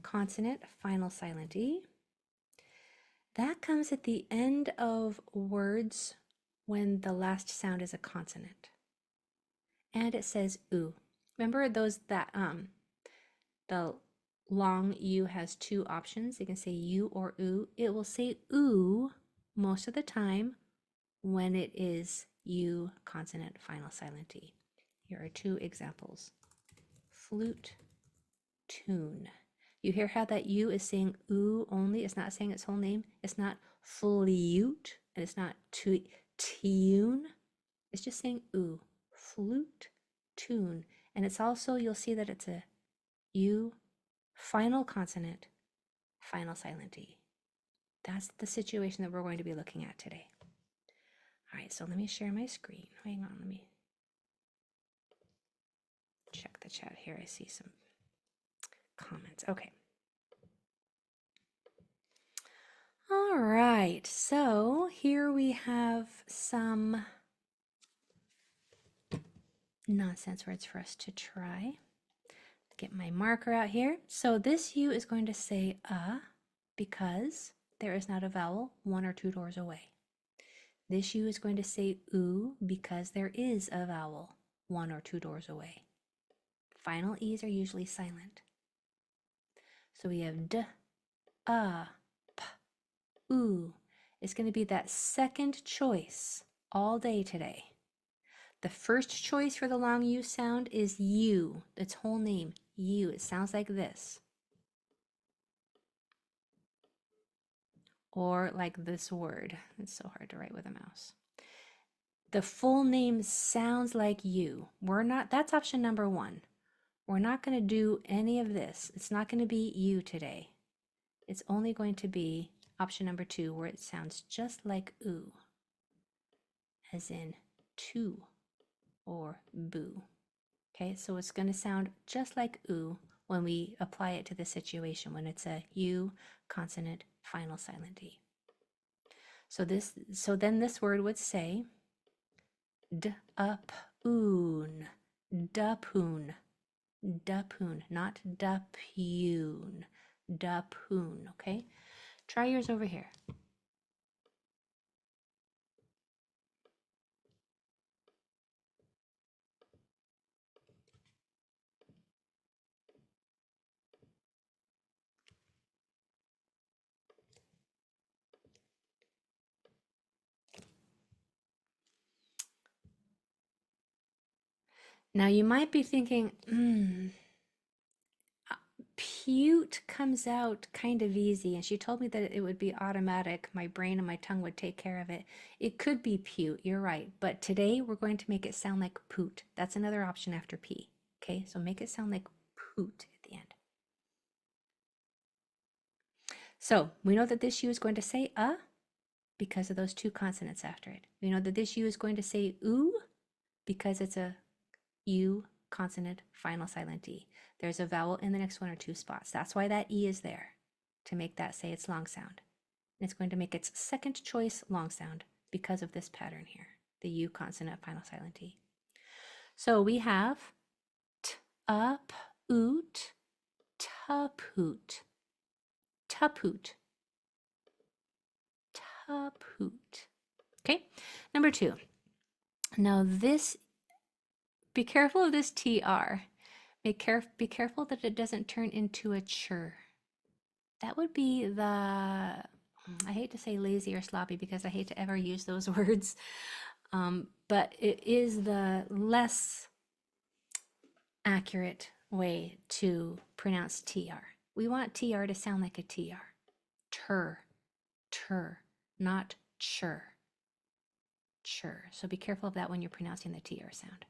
consonant final silent E. That comes at the end of words when the last sound is a consonant. And it says oo. Remember those that the long U has two options. You can say U or oo. It will say oo most of the time when it is U consonant final silent E. Here are two examples. Flute, tune. You hear how that U is saying oo only. It's not saying its whole name. It's not flute, and it's not tune. It's just saying oo. Flute, tune. And it's also, you'll see that it's a U final consonant, final silent E. That's the situation that we're going to be looking at today. All right, so let me share my screen. Hang on, let me check the chat here. I see some comments. Okay. All right, so here we have some nonsense words for us to try. Get my marker out here. So this U is going to say because there is not a vowel 1 or 2 doors away. This U is going to say oo because there is a vowel 1 or 2 doors away. Final E's are usually silent. So we have d, p, oo. It's going to be that second choice all day today. The first choice for the long U sound is U, its whole name, U. It sounds like this. Or like this word. It's so hard to write with a mouse. The full name sounds like U. That's option number 1. We're not going to do any of this. It's not going to be U today. It's only going to be option number 2, where it sounds just like oo, as in to or boo. Okay, so it's going to sound just like oo when we apply it to the situation, when it's a U consonant final silent E. So then this word would say d-up-oon, dupoon, dupoon, not dupune, dupoon, okay? Try yours over here. Now you might be thinking, pute comes out kind of easy, and she told me that it would be automatic. My brain and my tongue would take care of it. It could be pute, you're right, but today we're going to make it sound like poot. That's another option after P. Okay, so make it sound like poot at the end. So we know that this U is going to say because of those 2 consonants after it. We know that this U is going to say oo because it's a U consonant final silent E. There's a vowel in the next 1 or 2 spots. That's why that E is there, to make that say its long sound. And it's going to make its second choice long sound because of this pattern here, the U consonant final silent E. So we have t-up, oot, tapoot, tapoot, tapoot. Okay, number 2. Now this, be careful of this TR. Be careful that it doesn't turn into a chur. That would be the, I hate to say lazy or sloppy because I hate to ever use those words, but it is the less accurate way to pronounce TR. We want TR to sound like a TR. Tur, not chur. Chur. So be careful of that when you're pronouncing the TR sound.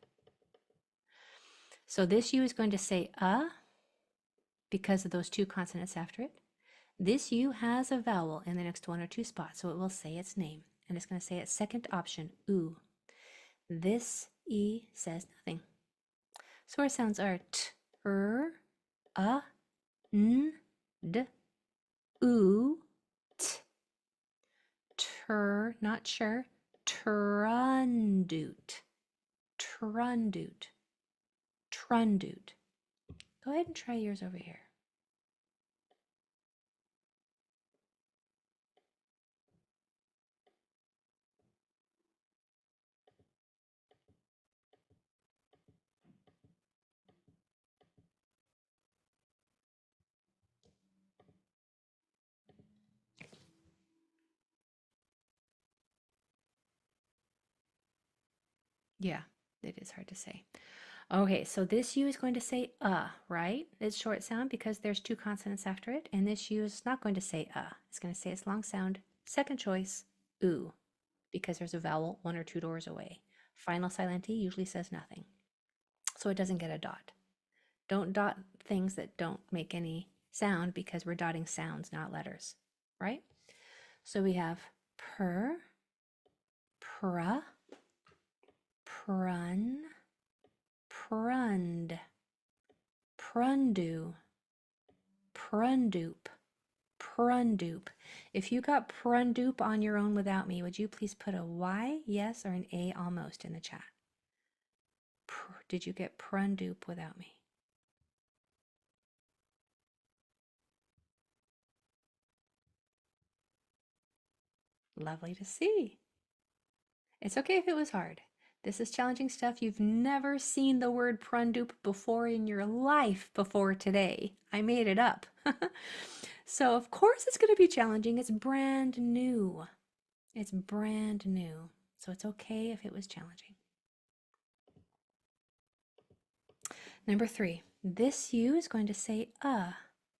So this U is going to say because of those 2 consonants after it. This U has a vowel in the next 1 or 2 spots, so it will say its name, and it's going to say its second option, oo. This E says nothing. So our sounds are t-r, n, d, oo, t. Tur, not sure, trundoot, trundoot. Trundoot. Go ahead and try yours over here. Yeah, it is hard to say. Okay, so this U is going to say right? It's short sound because there's two consonants after it. And this U is not going to say It's going to say its long sound. Second choice, oo, because there's a vowel one or two doors away. Final silent E usually says nothing. So it doesn't get a dot. Don't dot things that don't make any sound because we're dotting sounds, not letters, right? So we have per, pra, prun, prund, prundu, prundup, prundup. If you got prundup on your own without me, would you please put a Y, yes, or an A almost in the chat? Did you get prundup without me? Lovely to see. It's okay if it was hard. This is challenging stuff. You've never seen the word prundup before in your life before today. I made it up. So of course it's going to be challenging. It's brand new. It's brand new. So it's okay if it was challenging. Number 3, this U is going to say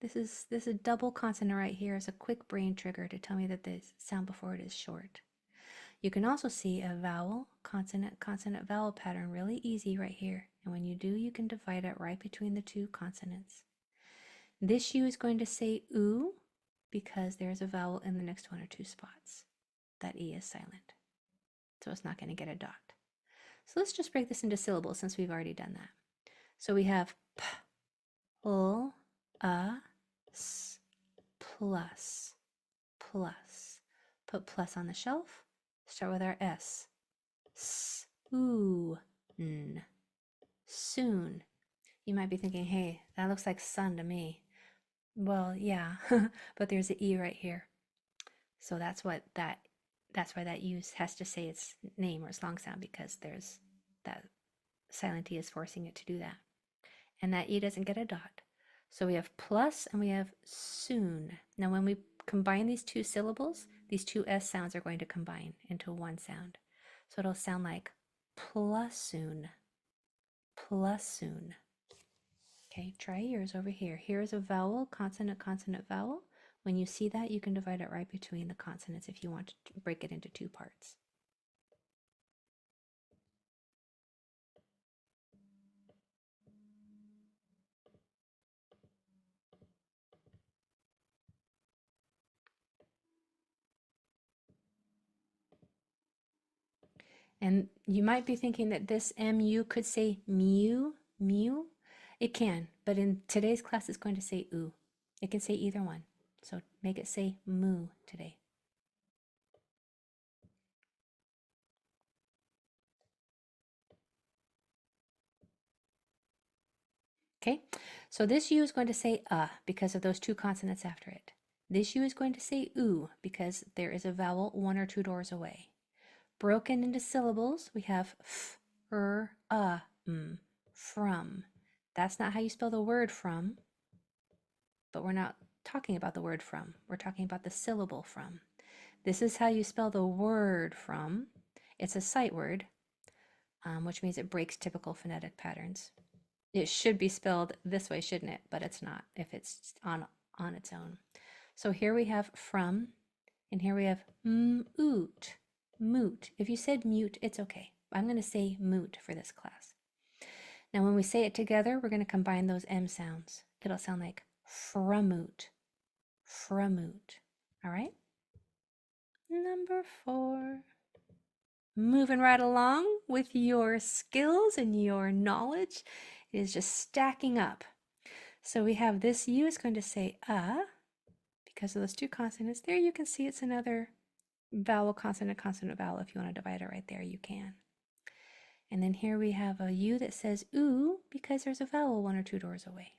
This is a double consonant right here as a quick brain trigger to tell me that the sound before it is short. You can also see a vowel, consonant, consonant, vowel pattern really easy right here. And when you do, you can divide it right between the two consonants. This U is going to say oo because there's a vowel in the next one or two spots. That E is silent. So it's not going to get a dot. So let's just break this into syllables since we've already done that. So we have p, l, s, plus, plus. Put plus on the shelf. Start with our S. Soon. Soon. You might be thinking, hey, that looks like sun to me. Well, yeah, but there's an E right here. So that's why that U has to say its name or its long sound because there's that silent E is forcing it to do that. And that E doesn't get a dot. So we have plus and we have soon. Now when we combine these two syllables, these two S sounds are going to combine into one sound. So it'll sound like plus soon, plus soon. Okay, try yours over here. Here's a vowel, consonant, consonant, vowel. When you see that, you can divide it right between the consonants if you want to break it into two parts. And you might be thinking that this MU could say mew, mew. It can, but in today's class, it's going to say oo. It can say either one. So make it say moo today. Okay, so this U is going to say because of those two consonants after it. This U is going to say oo because there is a vowel one or two doors away. Broken into syllables, we have f, from. That's not how you spell the word from, but we're not talking about the word from. We're talking about the syllable from. This is how you spell the word from. It's a sight word, which means it breaks typical phonetic patterns. It should be spelled this way, shouldn't it? But it's not if it's on its own. So here we have from, and here we have moot. Moot. If you said mute, it's okay. I'm going to say moot for this class. Now when we say it together, we're going to combine those M sounds. It'll sound like framoot, framoot. All right? Number 4. Moving right along with your skills and your knowledge. It is just stacking up. So we have this U is going to say because of those two consonants. There you can see it's another vowel, consonant, consonant, vowel. If you want to divide it right there, you can. And then here we have a U that says oo because there's a vowel one or two doors away.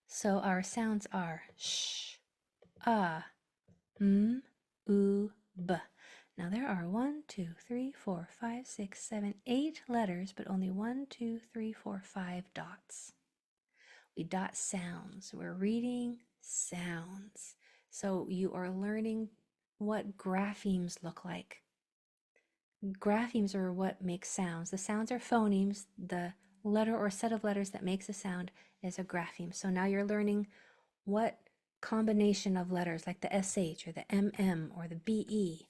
So our sounds are sh, oo, b. Now there are 1, 2, 3, 4, 5, 6, 7, 8 letters, but only 1, 2, 3, 4, 5 dots. We dot sounds. We're reading sounds. So you are learning what graphemes look like. graphemes are what makes sounds. The sounds are phonemes. The letter or set of letters that makes a sound is a grapheme. So now you're learning what combination of letters, like the SH or the MM or the BE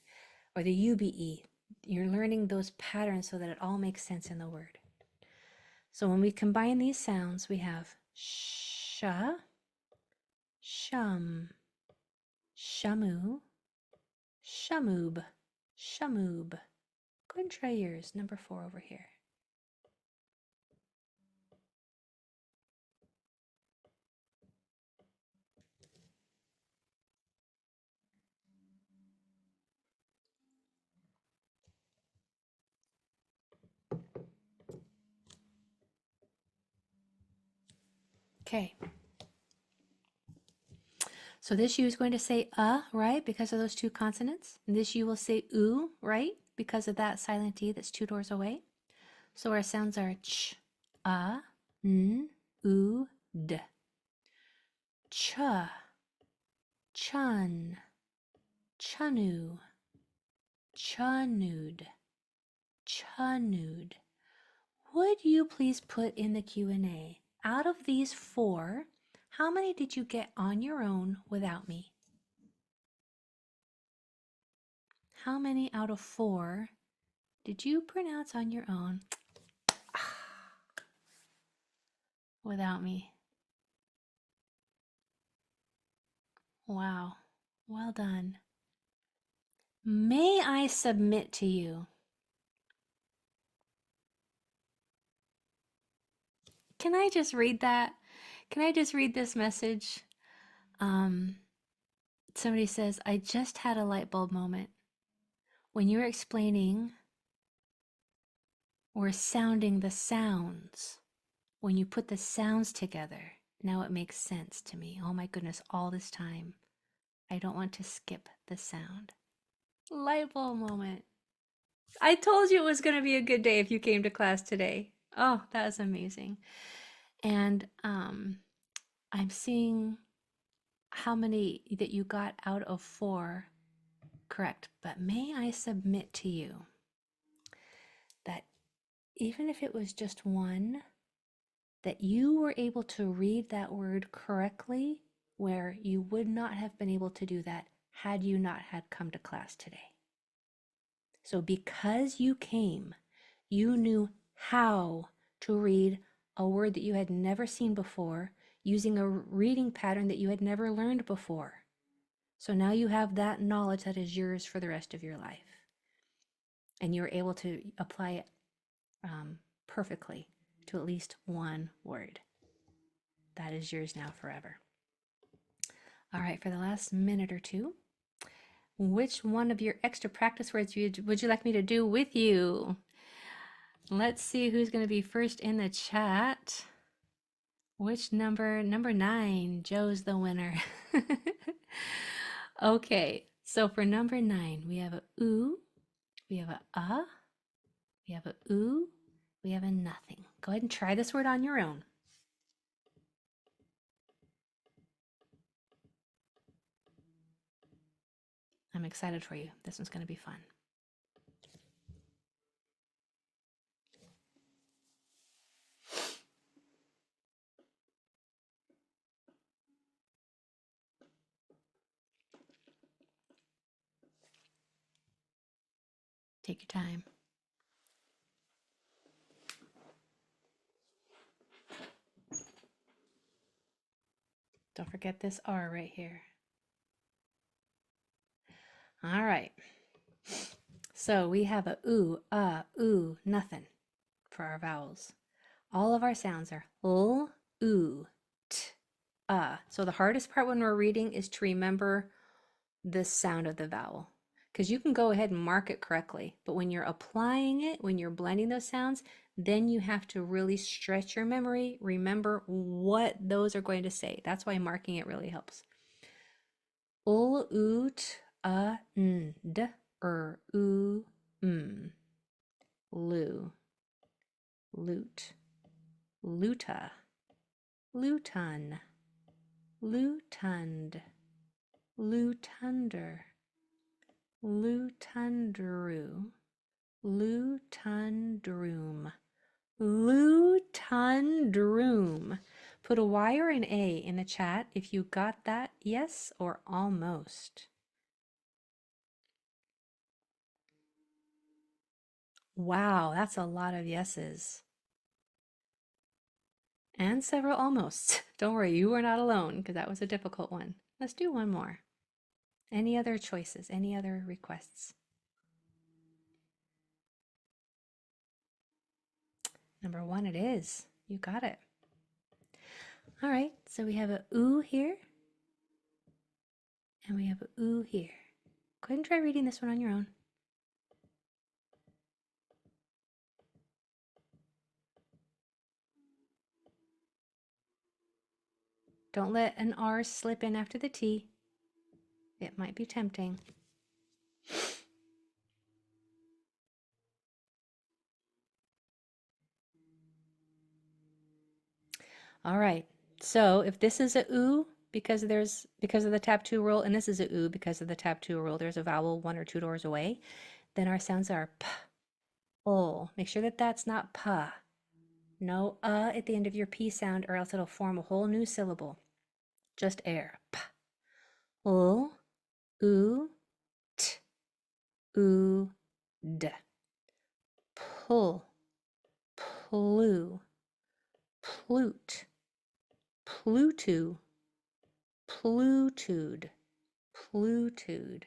or the UBE. You're learning those patterns so that it all makes sense in the word. So when we combine these sounds, we have sh, shum, shamu, shamoob, shamoob. Go ahead and try yours, number 4 over here. Okay. So this U is going to say right, because of those two consonants. And this U will say oo, right, because of that silent E that's 2 doors away. So our sounds are ch, n, oo, d. Ch, chun, chunu, chunud, chunud. Would you please put in the Q&A, out of these 4, how many did you get on your own without me? How many out of 4 did you pronounce on your own without me? Wow, well done. May I submit to you? Can I just read that? Can I just read this message? Somebody says, I just had a light bulb moment. When you were explaining or sounding the sounds, when you put the sounds together, now it makes sense to me. Oh my goodness, all this time, I don't want to skip the sound. Light bulb moment. I told you it was going to be a good day if you came to class today. Oh, that was amazing. And I'm seeing how many that you got out of 4 correct. But may I submit to you that even if it was just 1, that you were able to read that word correctly, where you would not have been able to do that had you not had come to class today. So because you came, you knew how to read a word that you had never seen before, using a reading pattern that you had never learned before. So now you have that knowledge that is yours for the rest of your life. And you're able to apply it perfectly to at least 1 word. That is yours now forever. All right, for the last minute or 2, which one of your extra practice words would you like me to do with you? Let's see who's going to be first in the chat. Which number? Number 9. Joe's the winner. Okay, so for number 9, we have a oo, we have a, we have a oo, we have a nothing. Go ahead and try this word on your own. I'm excited for you. This one's going to be fun. Take your time. Don't forget this R right here. All right. So we have a oo, oo, nothing for our vowels. All of our sounds are l, oo, t, So the hardest part when we're reading is to remember the sound of the vowel, because you can go ahead and mark it correctly, but when you're applying it, when you're blending those sounds, then you have to really stretch your memory, remember what those are going to say. That's why marking it really helps. Ul, oot, n, d, oo, lu, loot, luta, luton, lutund, lutunder, lutundru, Lutundrum. Lutundrum. Put a Y or an A in the chat if you got that yes or almost. Wow, that's a lot of yeses. And several almosts. Don't worry, you were not alone because that was a difficult one. Let's do one more. Any other choices? Any other requests? Number 1 it is. You got it. All right, so we have a ooh here. And we have a ooh here. Go ahead and try reading this one on your own. Don't let an R slip in after the T. It might be tempting. All right, so if this is a ooh, because of the tap 2 rule, and this is a ooh because of the tap 2 rule, there's a vowel 1 or 2 doors away, then our sounds are p, o. Make sure that that's not pa. No at the end of your P sound, or else it'll form a whole new syllable. Just air. P, o, oo, t, oo, d. Pull, plu, plute, plutu, plutude, plutude.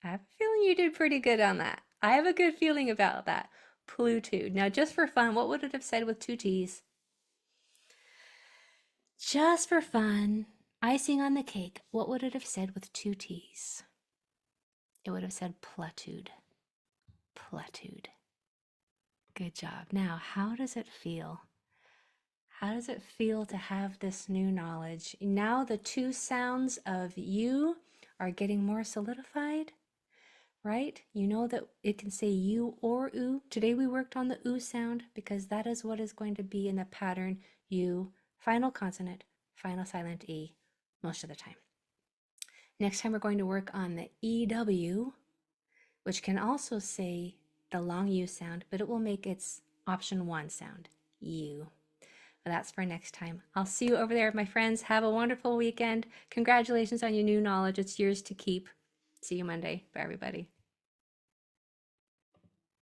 I have a feeling you did pretty good on that. I have a good feeling about that. Plutude. Now, just for fun, what would it have said with 2 T's? Just for fun, icing on the cake, what would it have said with 2 T's? It would have said plutude. Plutude. Good job. Now, how does it feel? How does it feel to have this new knowledge? Now the 2 sounds of you are getting more solidified, right? You know that it can say you or oo. Today we worked on the oo sound because that is what is going to be in the pattern you, final consonant, final silent E, most of the time. Next time we're going to work on the EW, which can also say the long U sound, but it will make its option 1 sound, U. But that's for next time. I'll see you over there, my friends. Have a wonderful weekend. Congratulations on your new knowledge. It's yours to keep. See you Monday. Bye, everybody.